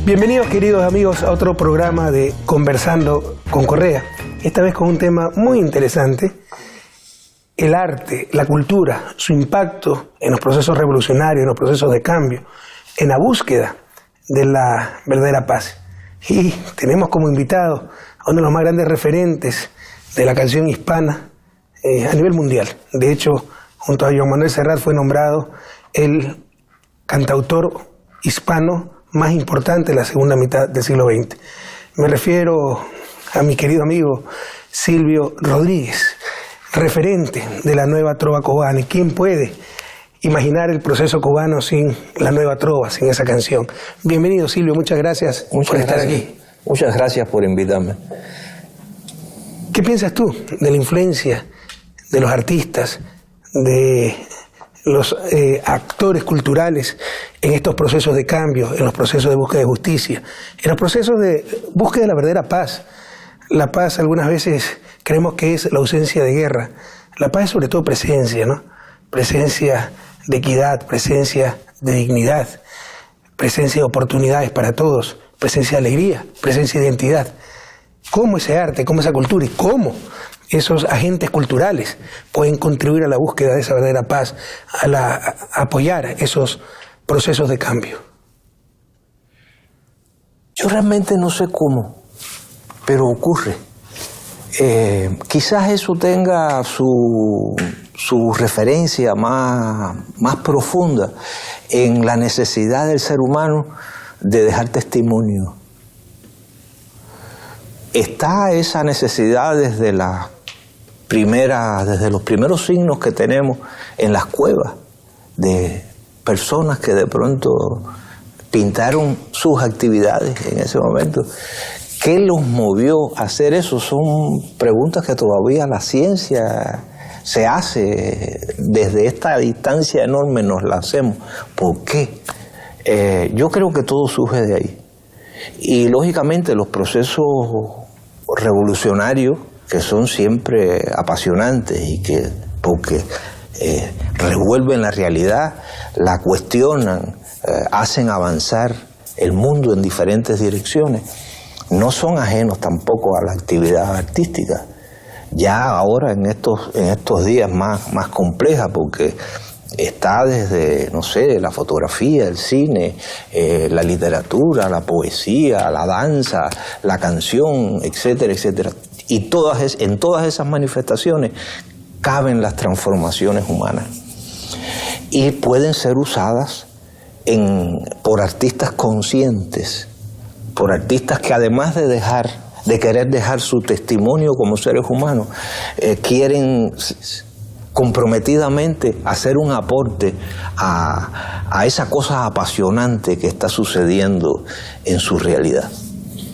Bienvenidos, queridos amigos, a otro programa de Conversando con Correa. Esta vez con un tema muy interesante: el arte, la cultura, su impacto en los procesos revolucionarios, en los procesos de cambio, en la búsqueda de la verdadera paz. Y tenemos como invitado a uno de los más grandes referentes de la canción hispana a nivel mundial. De hecho, junto a Joan Manuel Serrat fue nombrado el cantautor hispano más importante de la segunda mitad del siglo XX. Me refiero a mi querido amigo Silvio Rodríguez, referente de la nueva trova cubana. ¿Y quién puede imaginar el proceso cubano sin la nueva trova, sin esa canción? Bienvenido, Silvio, muchas gracias por estar aquí. Muchas gracias por invitarme. ¿Qué piensas tú de la influencia de los artistas, de los actores culturales en estos procesos de cambio, en los procesos de búsqueda de justicia, en los procesos de búsqueda de la verdadera paz? La paz algunas veces creemos que es la ausencia de guerra. La paz es sobre todo presencia, ¿no? Presencia de equidad, presencia de dignidad, presencia de oportunidades para todos, presencia de alegría, presencia de identidad. ¿Cómo ese arte, cómo esa cultura y cómo esos agentes culturales pueden contribuir a la búsqueda de esa verdadera paz, a apoyar esos procesos de cambio? Yo realmente no sé cómo, pero ocurre. Quizás eso tenga su referencia más profunda en la necesidad del ser humano de dejar testimonio. Está esa necesidad desde los primeros signos que tenemos en las cuevas, de personas que de pronto pintaron sus actividades en ese momento. ¿Qué los movió a hacer eso? Son preguntas que todavía la ciencia se hace, desde esta distancia enorme nos la hacemos. ¿Por qué? Yo creo que todo surge de ahí. Y lógicamente los procesos revolucionarios, que son siempre apasionantes y que porque revuelven la realidad, la cuestionan, hacen avanzar el mundo en diferentes direcciones, no son ajenos tampoco a la actividad artística. Ya ahora en estos días más compleja, porque está desde, no sé, la fotografía, el cine, la literatura, la poesía, la danza, la canción, etcétera, etcétera. Y en todas esas manifestaciones caben las transformaciones humanas. Y pueden ser usadas por artistas conscientes, por artistas que además de querer dejar su testimonio como seres humanos, quieren comprometidamente hacer un aporte a esa cosa apasionante que está sucediendo en su realidad.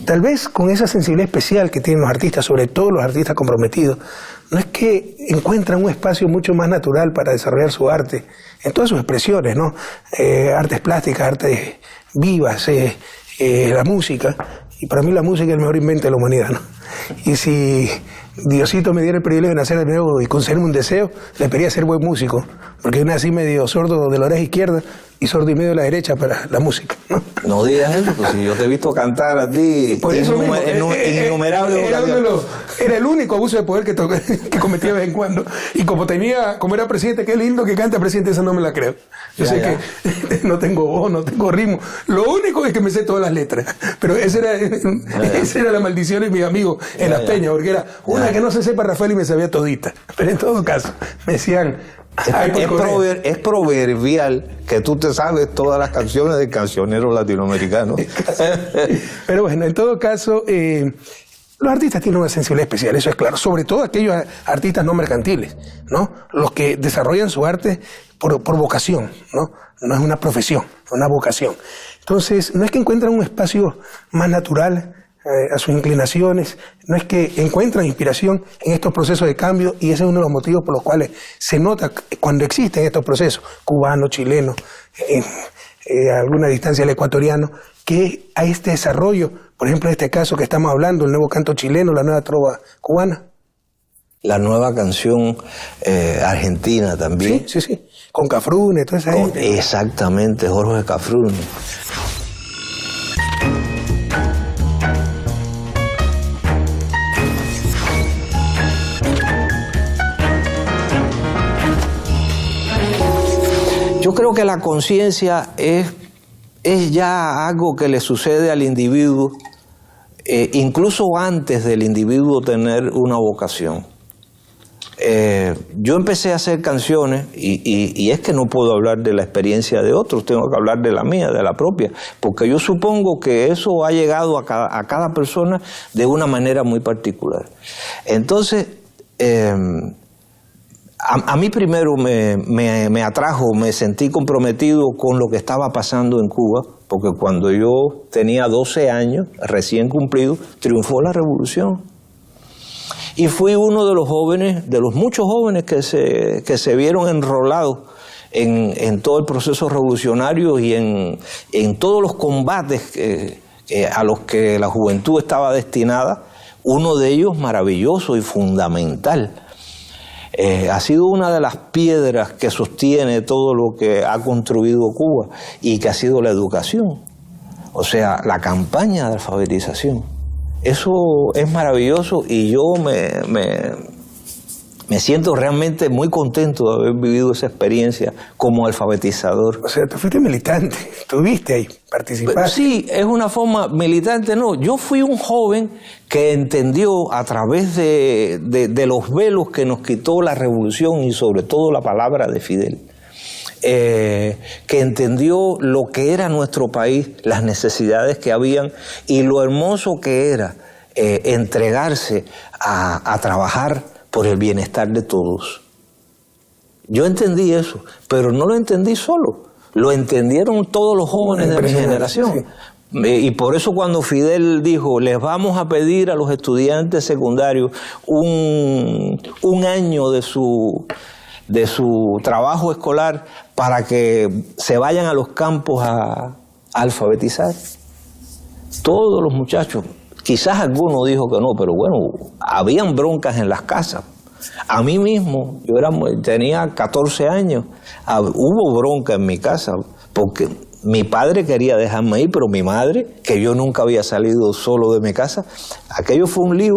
Tal vez con esa sensibilidad especial que tienen los artistas, sobre todo los artistas comprometidos, no es que encuentran un espacio mucho más natural para desarrollar su arte en todas sus expresiones, ¿no? Artes plásticas, artes vivas, la música. Y para mí la música es el mejor invento de la humanidad, ¿no? Y si Diosito me diera el privilegio de nacer de nuevo y concederme un deseo, le pediría ser buen músico, porque yo nací medio sordo de la oreja izquierda y sordo y medio de la derecha para la música, ¿no? No digas eso, pues si yo te he visto cantar a ti innumerables ocasiones. Era el único abuso de poder que cometía de vez en cuando. Y como era presidente, qué lindo que canta presidente, esa no me la creo. Yo sé que no tengo voz, no tengo ritmo. Lo único es que me sé todas las letras. Pero esa era la maldición de mis amigos en las peñas, porque era una que no se sepa Rafael y me sabía todita. Pero en todo caso, me decían... Es proverbial que tú te sabes todas las canciones del cancionero latinoamericano. Pero bueno, en todo caso, los artistas tienen una sensibilidad especial, eso es claro. Sobre todo aquellos artistas no mercantiles, ¿no? Los que desarrollan su arte por vocación, ¿no? No es una profesión, es una vocación. Entonces, no es que encuentran un espacio más natural a sus inclinaciones, no es que encuentran inspiración en estos procesos de cambio, y ese es uno de los motivos por los cuales se nota cuando existen estos procesos, cubano, chileno, a alguna distancia el ecuatoriano, que hay este desarrollo, por ejemplo en este caso que estamos hablando, el nuevo canto chileno, la nueva trova cubana. La nueva canción argentina también. Sí, con Cafrune, toda esa gente. Exactamente, Jorge Cafrune. creo que la conciencia es ya algo que le sucede al individuo, incluso antes del individuo tener una vocación. Yo empecé a hacer canciones y es que no puedo hablar de la experiencia de otros, tengo que hablar de la mía, de la propia, porque yo supongo que eso ha llegado a cada persona de una manera muy particular. Entonces, a mí primero me atrajo, me sentí comprometido con lo que estaba pasando en Cuba, porque cuando yo tenía 12 años, recién cumplido, triunfó la revolución. Y fui uno de los jóvenes, de los muchos jóvenes que se vieron enrolados en todo el proceso revolucionario y en todos los combates a los que la juventud estaba destinada. Uno de ellos maravilloso y fundamental. Ha sido una de las piedras que sostiene todo lo que ha construido Cuba y que ha sido la educación. O sea, la campaña de alfabetización. Eso es maravilloso y yo me siento realmente muy contento de haber vivido esa experiencia como alfabetizador. O sea, tú fuiste militante, estuviste ahí, participaste. Sí, es una forma militante, no. Yo fui un joven que entendió a través de los velos que nos quitó la revolución y sobre todo la palabra de Fidel, que entendió lo que era nuestro país, las necesidades que habían y lo hermoso que era entregarse a trabajar por el bienestar de todos. Yo entendí eso, pero no lo entendí solo, lo entendieron todos los jóvenes de mi generación. Sí. Y por eso cuando Fidel dijo, les vamos a pedir a los estudiantes secundarios un año de su trabajo escolar para que se vayan a los campos a alfabetizar. Todos los muchachos, quizás alguno dijo que no, pero bueno, habían broncas en las casas. A mí mismo, tenía 14 años, hubo bronca en mi casa, porque mi padre quería dejarme ir, pero mi madre, que yo nunca había salido solo de mi casa, aquello fue un lío.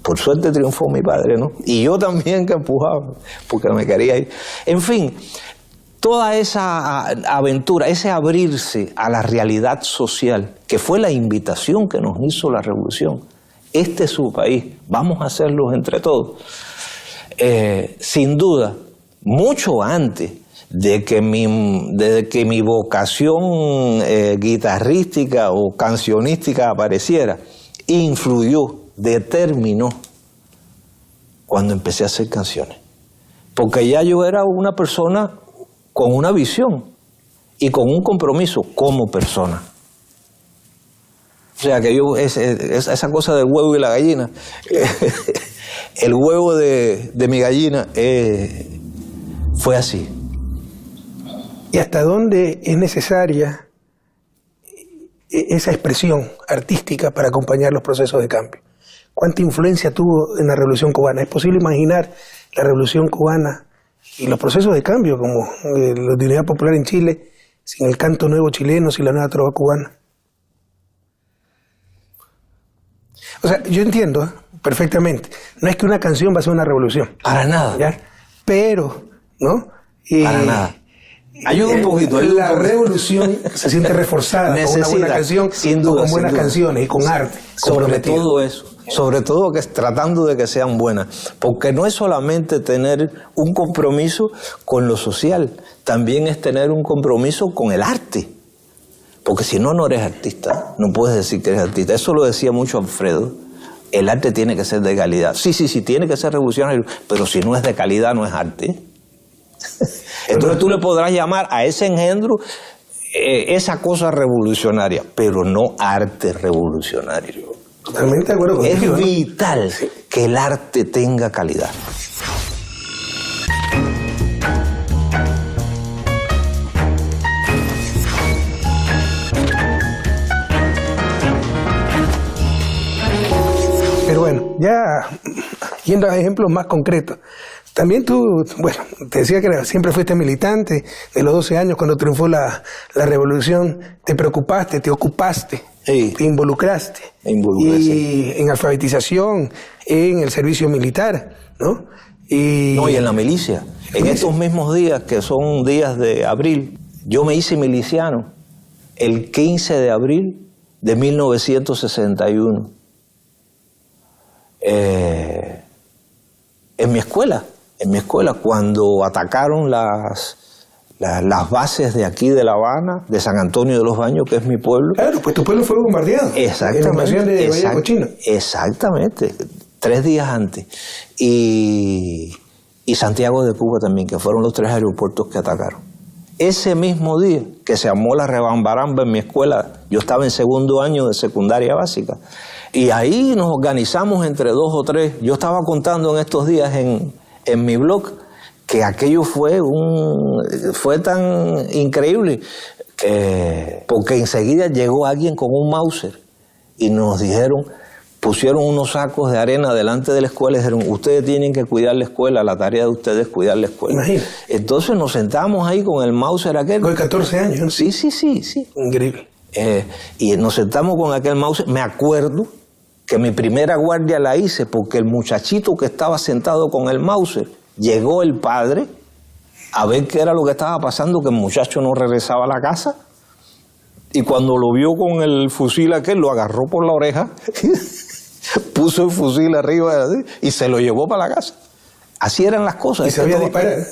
Por suerte triunfó mi padre, ¿no? Y yo también que empujaba, porque me quería ir. En fin, toda esa aventura, ese abrirse a la realidad social, que fue la invitación que nos hizo la revolución. Este es su país, vamos a hacerlo entre todos. Sin duda, mucho antes de que mi vocación guitarrística o cancionística apareciera, influyó, determinó cuando empecé a hacer canciones. Porque ya yo era una persona con una visión y con un compromiso como persona. O sea que esa cosa del huevo y la gallina, el huevo de mi gallina fue así. ¿Y hasta dónde es necesaria esa expresión artística para acompañar los procesos de cambio? ¿Cuánta influencia tuvo en la Revolución Cubana? ¿Es posible imaginar la Revolución Cubana y los procesos de cambio, como la Unidad Popular en Chile, sin el canto nuevo chileno, sin la nueva trova cubana? O sea, yo entiendo perfectamente. No es que una canción va a ser una revolución. Para nada. ¿Ya? Pero, ¿no? Para nada. Ayuda un poquito. La revolución se siente reforzada con una buena canción, sin duda, con buenas canciones y con arte. Sobre todo eso. Sobre todo tratando de que sean buenas. Porque no es solamente tener un compromiso con lo social, también es tener un compromiso con el arte. Porque si no, no eres artista. No puedes decir que eres artista. Eso lo decía mucho Alfredo. El arte tiene que ser de calidad. Sí, tiene que ser revolucionario, pero si no es de calidad, no es arte. Entonces tú le podrás llamar a ese engendro esa cosa revolucionaria, pero no arte revolucionario. Totalmente de acuerdo contigo. Es vital que el arte tenga calidad. Pero bueno, ya yendo a ejemplos más concretos, también tú, bueno, te decía que siempre fuiste militante, de los 12 años cuando triunfó la revolución, te preocupaste, te ocupaste, sí, te involucraste. Me involucré, y sí, en alfabetización, en el servicio militar, ¿no? No, y en la milicia. En estos mismos días, que son días de abril, yo me hice miliciano el 15 de abril de 1961. En mi escuela, cuando atacaron las bases de aquí de La Habana, de San Antonio de los Baños, que es mi pueblo. Claro, pues tu pueblo fue bombardeado. Exactamente. En la invasión de Bahía Cochino. Exactamente, 3 días antes. Y Santiago de Cuba también, que fueron los 3 aeropuertos que atacaron. Ese mismo día que se armó la rebambaramba en mi escuela, yo estaba en 2º año de secundaria básica, y ahí nos organizamos entre 2 o 3. Yo estaba contando en estos días en mi blog que aquello fue tan increíble, porque enseguida llegó alguien con un Mauser y nos dijeron, pusieron unos sacos de arena delante de la escuela y dijeron, ustedes tienen que cuidar la escuela, la tarea de ustedes es cuidar la escuela. Imagínate. Entonces nos sentamos ahí con el Mauser aquel. Con 14 años, ¿no? Sí. Increíble. Y nos sentamos con aquel Mauser. Me acuerdo que mi primera guardia la hice porque el muchachito que estaba sentado con el Mauser, llegó el padre a ver qué era lo que estaba pasando, que el muchacho no regresaba a la casa, y cuando lo vio con el fusil aquel, lo agarró por la oreja, puso el fusil arriba y se lo llevó para la casa. Así eran las cosas. Y sabía disparar.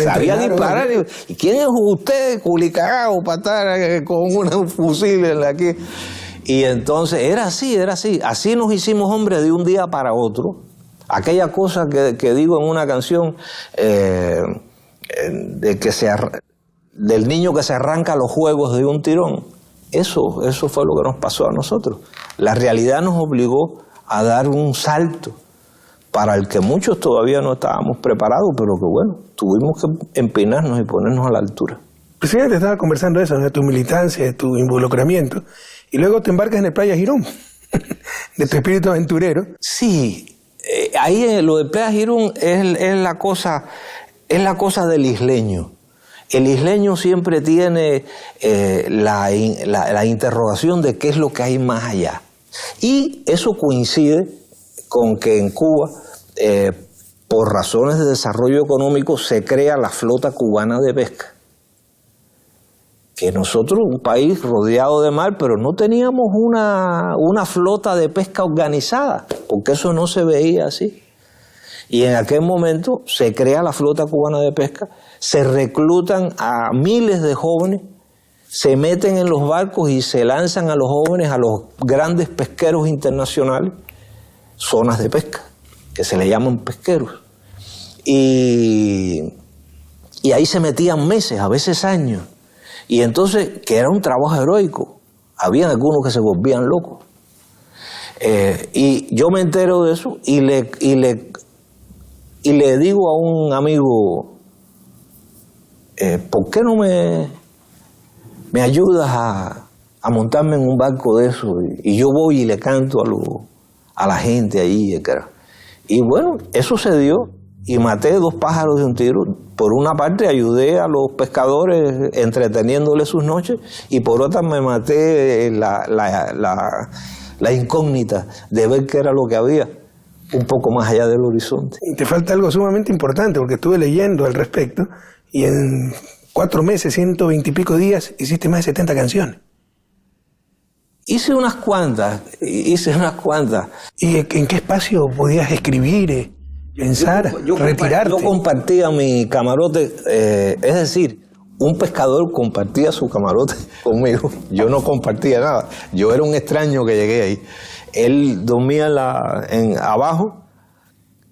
Sabía disparar. ¿Y quién es usted, culicagao, para estar con un fusil en la que? Y entonces era así. Así nos hicimos hombres de un día para otro. Aquella cosa que digo en una canción, del niño que se arranca los juegos de un tirón. Eso fue lo que nos pasó a nosotros. La realidad nos obligó a dar un salto para el que muchos todavía no estábamos preparados, pero que bueno, tuvimos que empinarnos y ponernos a la altura. Presidente, estaba conversando eso, de tu militancia, de tu involucramiento, y luego te embarcas en el Playa Girón, de tu espíritu aventurero. Sí, ahí lo de Playa Girón es la cosa del isleño. El isleño siempre tiene la interrogación de qué es lo que hay más allá. Y eso coincide con que en Cuba, por razones de desarrollo económico, se crea la flota cubana de pesca. Que nosotros, un país rodeado de mar, pero no teníamos una flota de pesca organizada, porque eso no se veía así. Y en aquel momento se crea la flota cubana de pesca, se reclutan a miles de jóvenes, se meten en los barcos y se lanzan a los jóvenes a los grandes pesqueros internacionales, zonas de pesca, que se le llaman pesqueros. Y ahí se metían meses, a veces años. Y entonces, que era un trabajo heroico, había algunos que se volvían locos. Y yo me entero de eso y le digo a un amigo, ¿por qué no me ayudas a montarme en un barco de eso? Y yo voy y le canto a la gente allí. Y bueno, eso se dio y maté 2 pájaros de un tiro. Por una parte ayudé a los pescadores entreteniéndoles sus noches y por otra me maté la incógnita de ver qué era lo que había un poco más allá del horizonte. Y te falta algo sumamente importante, porque estuve leyendo al respecto y en 4 meses, 120 y pico días, hiciste más de 70 canciones. Hice unas cuantas. ¿Y en qué espacio podías escribir, pensar, retirarte? Yo compartía mi camarote, es decir, un pescador compartía su camarote conmigo. Yo no compartía nada. Yo era un extraño que llegué ahí. Él dormía abajo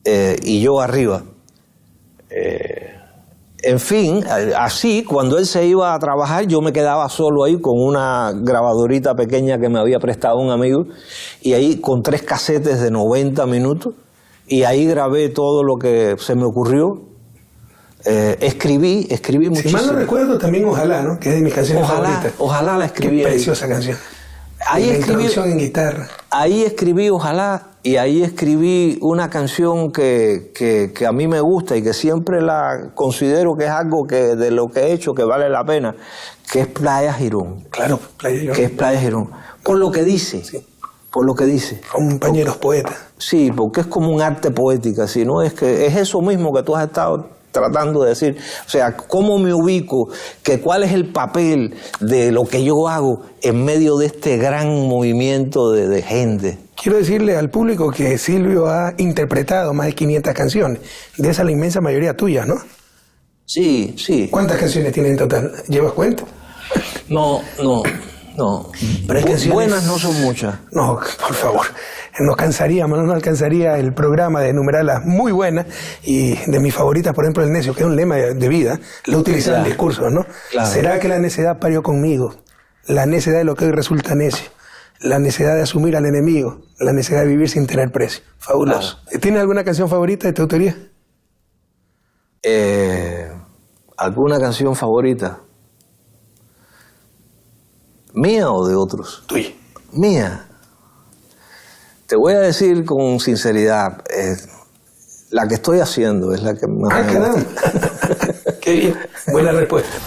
y yo arriba. En fin, así, cuando él se iba a trabajar, yo me quedaba solo ahí con una grabadorita pequeña que me había prestado un amigo, y ahí con 3 casetes de 90 minutos, y ahí grabé todo lo que se me ocurrió. Escribí muchísimo. Si mal no recuerdo, también Ojalá, ¿no? Que es de mis canciones favoritas. Ojalá la escribí. Qué preciosa canción. Ahí introducción en guitarra. Ahí escribí Ojalá, y ahí escribí una canción que a mí me gusta y que siempre la considero que es algo que de lo que he hecho que vale la pena, que es Playa Girón. Claro, Playa Girón. Que es Playa Girón. Con lo que dice. Sí. por lo que dice. Compañeros poetas. Sí, porque es como un arte poética, ¿sí? ¿No? Es que es eso mismo que tú has estado tratando de decir. O sea, ¿cómo me ubico? ¿Cuál es el papel de lo que yo hago en medio de este gran movimiento de gente? Quiero decirle al público que Silvio ha interpretado más de 500 canciones. De esas la inmensa mayoría tuyas, ¿no? Sí, sí. ¿Cuántas canciones tiene en total? ¿Llevas cuenta? No. Buenas no son muchas. No, por favor. Nos cansaríamos, no nos alcanzaría el programa de enumerarlas muy buenas. Y de mis favoritas, por ejemplo, el necio, que es un lema de vida, lo utilizan en discursos, ¿no? Claro. ¿Será que la necedad parió conmigo? La necedad de lo que hoy resulta necio. La necesidad de asumir al enemigo. La necesidad de vivir sin tener precio. Fabuloso. Claro. ¿Tienes alguna canción favorita de tu autoría? ¿Alguna canción favorita? ¿Mía o de otros? Tuya. Mía. Te voy a decir con sinceridad, la que estoy haciendo es la que más me gusta. Qué bien. Buena respuesta.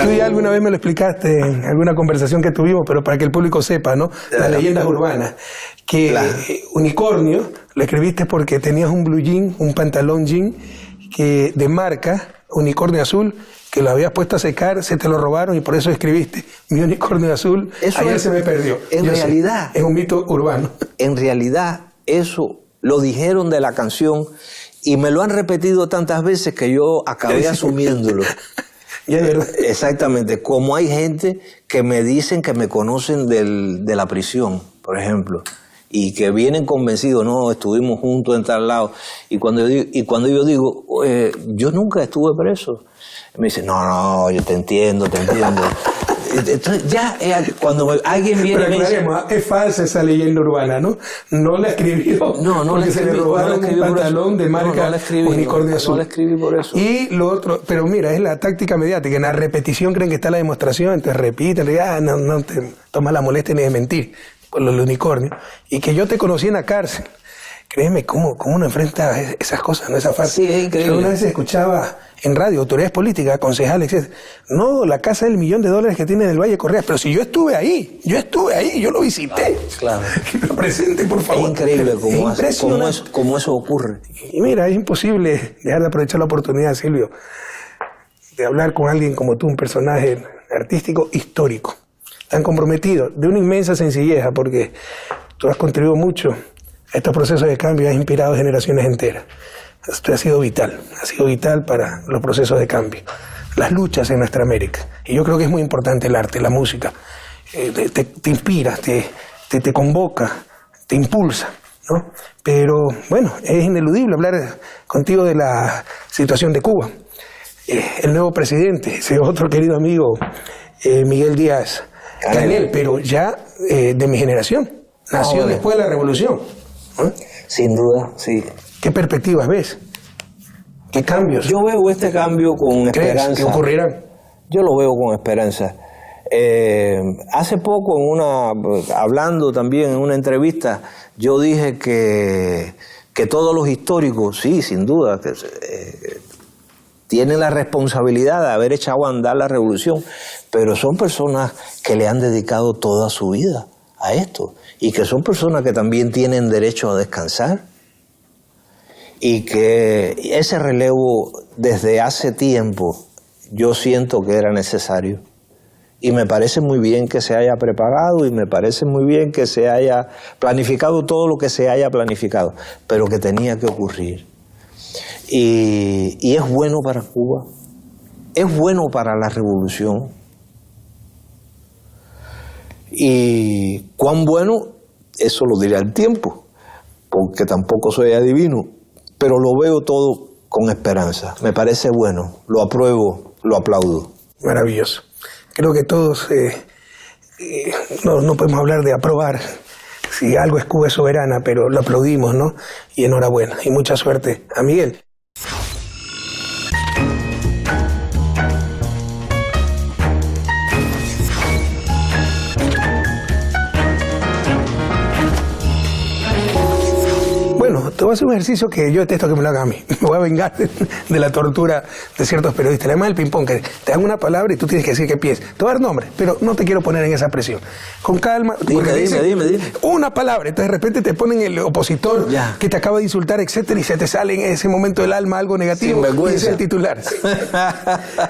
Tú ya alguna vez me lo explicaste en alguna conversación que tuvimos, pero para que el público sepa, ¿no? Las leyendas urbanas. Que unicornio lo escribiste porque tenías un blue jean, un pantalón jean de marca, unicornio azul, que lo habías puesto a secar, se te lo robaron y por eso escribiste mi unicornio azul. Eso ayer se me perdió. En realidad. Es un mito urbano. En realidad, eso lo dijeron de la canción y me lo han repetido tantas veces que yo acabé asumiéndolo. Exactamente, como hay gente que me dicen que me conocen de la prisión, por ejemplo, y que vienen convencidos, no, estuvimos juntos en tal lado, y cuando yo digo, yo nunca estuve preso, me dicen, no, yo te entiendo. Entonces ya cuando alguien viene pero aclaremos, es falsa esa leyenda urbana, ¿no? No la escribió porque se le robaron un pantalón de marca unicornio azul. No la escribí por eso. Y lo otro, pero mira, es la táctica mediática. En la repetición creen que está la demostración, entonces repiten, no te tomas la molestia ni de mentir por lo del unicornio. Y que yo te conocí en la cárcel. Créeme, ¿cómo uno enfrenta esas cosas, no? Esa fase. Sí, es increíble. Yo una vez escuchaba en radio, autoridades políticas, concejales, etc. No, la casa del $1.000.000 que tiene en el Valle Correa. Pero si yo estuve ahí, yo lo visité. Claro. Que lo presente, por favor. Es increíble cómo eso ocurre. Y mira, es imposible dejar de aprovechar la oportunidad, Silvio, de hablar con alguien como tú, un personaje artístico histórico, tan comprometido, de una inmensa sencillez, porque tú has contribuido mucho a estos procesos de cambio y has inspirado generaciones enteras. Esto ha sido vital para los procesos de cambio, las luchas en nuestra América. Y yo creo que es muy importante el arte, la música. Te inspira, te convoca, te impulsa, ¿no? Pero bueno, es ineludible hablar contigo de la situación de Cuba. El nuevo presidente, ese otro querido amigo, Miguel Díaz Canel, pero ya de mi generación, nació después de la revolución. ¿Eh? Sin duda, sí. ¿Qué perspectivas ves? ¿Qué cambios? Yo veo este cambio con esperanza. ¿Qué ocurrirán? Yo lo veo con esperanza. Hace poco, hablando también en una entrevista, yo dije que todos los históricos, sí, sin duda, tienen la responsabilidad de haber echado a andar la revolución, pero son personas que le han dedicado toda su vida a esto y que son personas que también tienen derecho a descansar y que ese relevo desde hace tiempo yo siento que era necesario y me parece muy bien que se haya preparado y me parece muy bien que se haya planificado todo lo que se haya planificado, pero que tenía que ocurrir y es bueno para Cuba, es bueno para la revolución. Y cuán bueno, eso lo dirá el tiempo, porque tampoco soy adivino, pero lo veo todo con esperanza. Me parece bueno, lo apruebo, lo aplaudo. Maravilloso. Creo que todos no podemos hablar de aprobar si algo es Cuba es soberana, pero lo aplaudimos, ¿no? Y enhorabuena y mucha suerte a Miguel. te voy a hacer un ejercicio que yo detesto que me lo hagan a mí. Me voy a vengar de la tortura de ciertos periodistas. Además, el ping-pong, que te dan una palabra y tú tienes que decir qué piensas. Te voy a dar nombres, pero no te quiero poner en esa presión. Con calma. Dime. Una palabra, entonces de repente te ponen el opositor que te acaba de insultar, etcétera, y se te sale en ese momento del alma algo negativo. Y ese es el titular.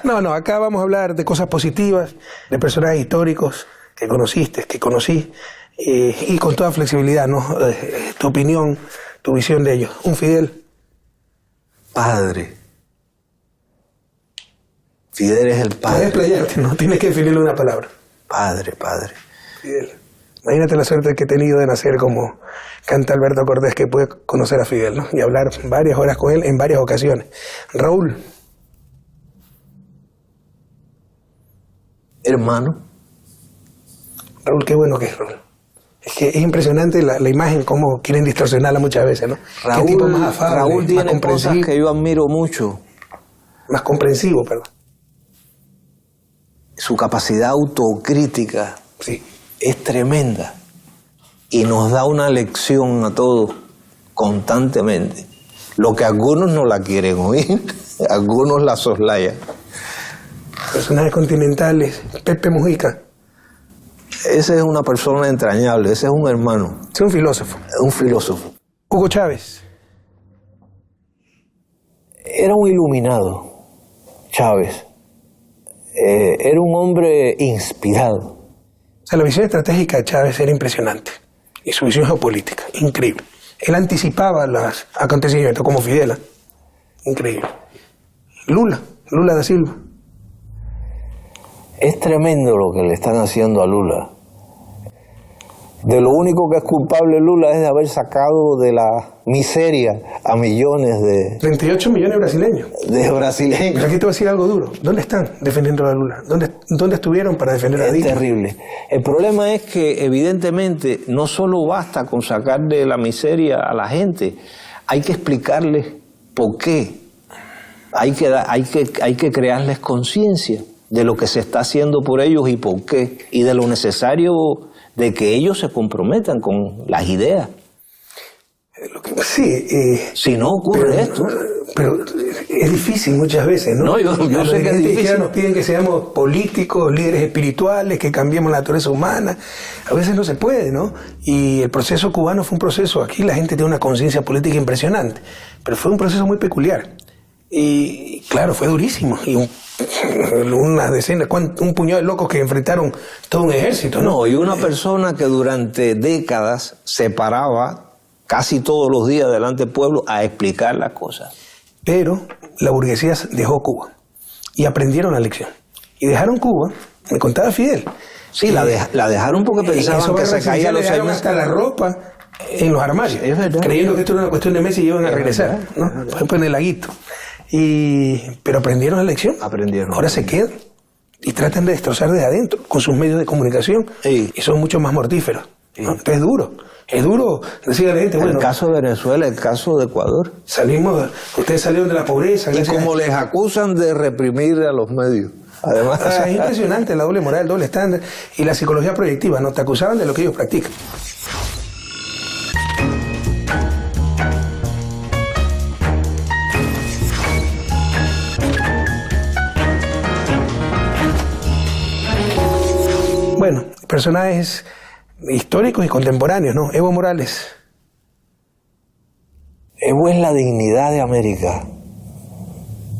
No, acá vamos a hablar de cosas positivas, de personajes históricos que conociste, que conocí, y con toda flexibilidad, ¿no? Tu opinión, tu visión de ellos. Un Fidel. Padre. Fidel es el padre. Puedes playarte, no tienes que definirle una palabra. Padre. Fidel. Imagínate la suerte que he tenido de nacer como canta Alberto Cortés, que pude conocer a Fidel, ¿no? Y hablar varias horas con él en varias ocasiones. Raúl. Hermano. Raúl, qué bueno que es Raúl. Es que es impresionante la imagen, cómo quieren distorsionarla muchas veces, ¿no? Raúl, qué tipo más afable, Raúl tiene más comprensivo, cosas que yo admiro mucho. Más comprensivo, perdón. Su capacidad autocrítica Sí. es tremenda y nos da una lección a todos constantemente. Lo que algunos no la quieren oír, algunos la soslayan. Personajes continentales, Pepe Mujica. Ese es una persona entrañable, ese es un hermano. Es un filósofo. Un filósofo. Hugo Chávez. Era un iluminado, Chávez. Era un hombre inspirado. O sea, la visión estratégica de Chávez era impresionante. Y su visión geopolítica, increíble. Él anticipaba los acontecimientos como Fidel. Increíble. Lula da Silva. Es tremendo lo que le están haciendo a Lula. De lo único que es culpable Lula es de haber sacado de la miseria a millones 38 millones de brasileños. de brasileños. Pero aquí te voy a decir algo duro. ¿Dónde están defendiendo a Lula? ¿Dónde estuvieron para defender a Es Dilma? terrible. El problema es que evidentemente no solo basta con sacar de la miseria a la gente, hay que explicarles por qué. Hay que crearles conciencia de lo que se está haciendo por ellos y por qué, y de lo necesario de que ellos se comprometan con las ideas. Sí. Si no ocurre esto. Pero es difícil muchas veces, ¿no? No, yo sé que es difícil. Nos piden que seamos políticos, líderes espirituales, que cambiemos la naturaleza humana. A veces no se puede, ¿no? Y el proceso cubano fue un proceso, aquí la gente tiene una conciencia política impresionante, pero fue un proceso muy peculiar. Y claro, fue durísimo. Y unas decenas, un puñado de locos que enfrentaron todo un ejército, ¿no? No, y una persona que durante décadas se paraba casi todos los días delante del pueblo a explicar las cosas. Pero la burguesía dejó Cuba y aprendieron la lección. Y dejaron Cuba, me contaba Fidel. Sí, la dejaron porque pensaban que se caían los dejaron hasta la ropa en los armarios, creyendo que esto era una cuestión de meses y iban a regresar, ¿no? Por ejemplo, en el laguito. Pero aprendieron la lección. Ahora se quedan y tratan de destrozar desde adentro con sus medios de comunicación. Sí. Y son mucho más mortíferos, ¿no? Entonces es duro decirle a la gente, bueno, el caso de Venezuela, el caso de Ecuador. Ustedes salieron de la pobreza. Y como les acusan de reprimir a los medios. Además, es impresionante la doble moral, el doble estándar y la psicología proyectiva, ¿no? Te acusaban de lo que ellos practican. Bueno, personajes históricos y contemporáneos, ¿no? Evo Morales. Evo es la dignidad de América.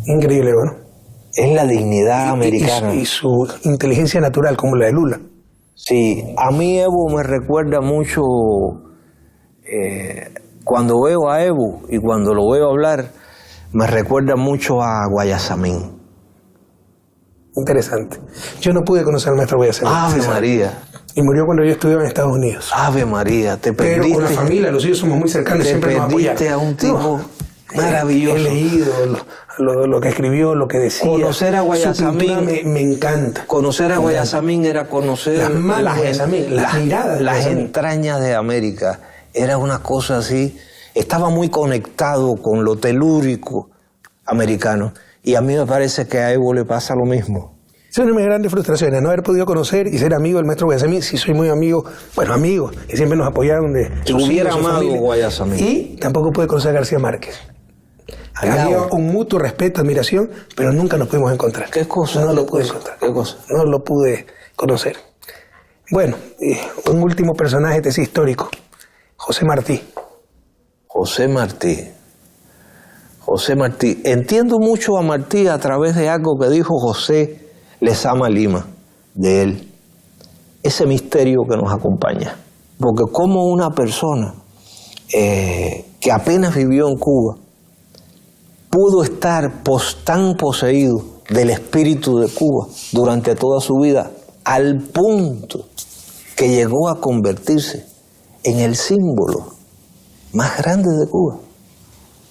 Increíble, ¿no? Es la dignidad americana. Y su inteligencia natural, como la de Lula. Sí, a mí Evo me recuerda mucho, cuando veo a Evo y cuando lo veo hablar, me recuerda mucho a Guayasamín. Interesante. Yo no pude conocer al maestro Guayasamín. Ave María. Y murió cuando yo estudiaba en Estados Unidos. Ave María, te perdiste. Pero con la familia, los hijos somos muy cercanos, siempre nos apoyaron. Te perdiste a un tipo maravilloso. He leído lo que escribió, lo que decía. Conocer a Guayasamín me encanta. Conocer a Guayasamín era conocer las malas Guayasamín, las miradas, las entrañas de América. Era una cosa así. Estaba muy conectado con lo telúrico americano. Y a mí me parece que a Evo le pasa lo mismo. Esa es una de mis grandes frustraciones, no haber podido conocer y ser amigo del maestro Guayasamín. Sí, soy muy amigo, bueno, amigos, y siempre nos apoyaron de Te hubiera amado Guayasamín. Y tampoco pude conocer a García Márquez. Había un mutuo respeto, admiración, pero nunca nos pudimos encontrar. ¿Qué cosa? No lo pude encontrar. ¿Qué cosa? No lo pude conocer. Bueno, un último personaje de ese histórico, José Martí. José Martí. José Martí. Entiendo mucho a Martí a través de algo que dijo José Lezama Lima, de él. Ese misterio que nos acompaña. Porque como una persona que apenas vivió en Cuba pudo estar tan poseído del espíritu de Cuba durante toda su vida, al punto que llegó a convertirse en el símbolo más grande de Cuba.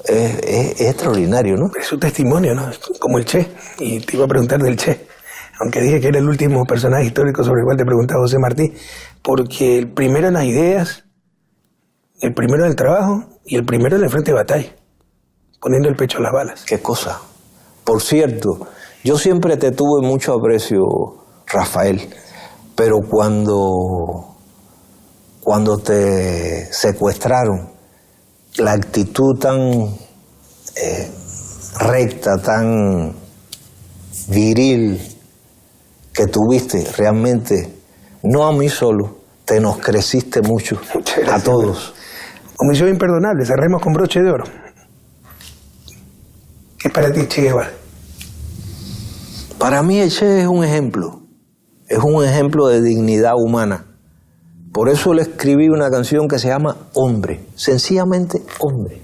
Es extraordinario, ¿no? Es un testimonio, ¿no? Como el Che. Y te iba a preguntar del Che, aunque dije que era el último personaje histórico sobre el cual te preguntaba José Martí, porque el primero en las ideas, el primero en el trabajo y el primero en el frente de batalla, poniendo el pecho a las balas. Qué cosa. Por cierto, yo siempre te tuve mucho aprecio, Rafael, pero cuando te secuestraron, la actitud tan recta, tan viril que tuviste, realmente, no a mí solo, te nos creciste mucho, a todos. Omisión imperdonable, cerremos con broche de oro. ¿Qué es para ti Che Guevara? Para mí el Che es un ejemplo de dignidad humana. Por eso le escribí una canción que se llama Hombre, sencillamente Hombre.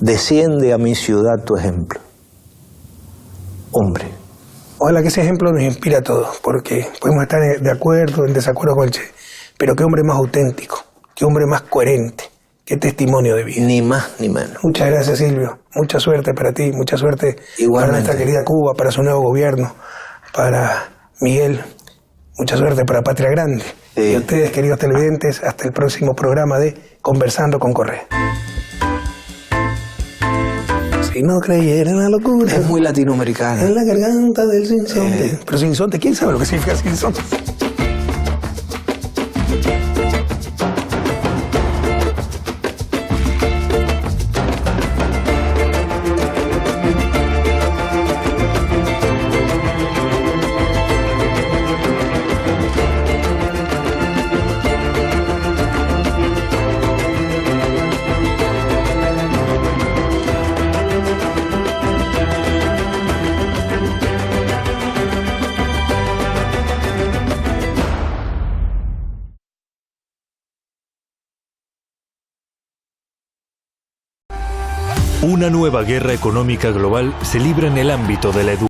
Desciende a mi ciudad tu ejemplo. Hombre. Ojalá que ese ejemplo nos inspire a todos, porque podemos estar de acuerdo, en desacuerdo con el Che, pero qué hombre más auténtico, qué hombre más coherente, qué testimonio de vida. Ni más ni menos. Muchas gracias, Silvio. Mucha suerte para ti, mucha suerte para nuestra querida Cuba, para su nuevo gobierno, para Miguel. Mucha suerte para Patria Grande. Sí. Y a ustedes, queridos televidentes, hasta el próximo programa de Conversando con Correa. Si no creyera en la locura. Es muy latinoamericana. En la garganta del sinsonte. Pero sinsonte, ¿quién sabe lo que significa sinsonte? Una nueva guerra económica global se libra en el ámbito de la educación.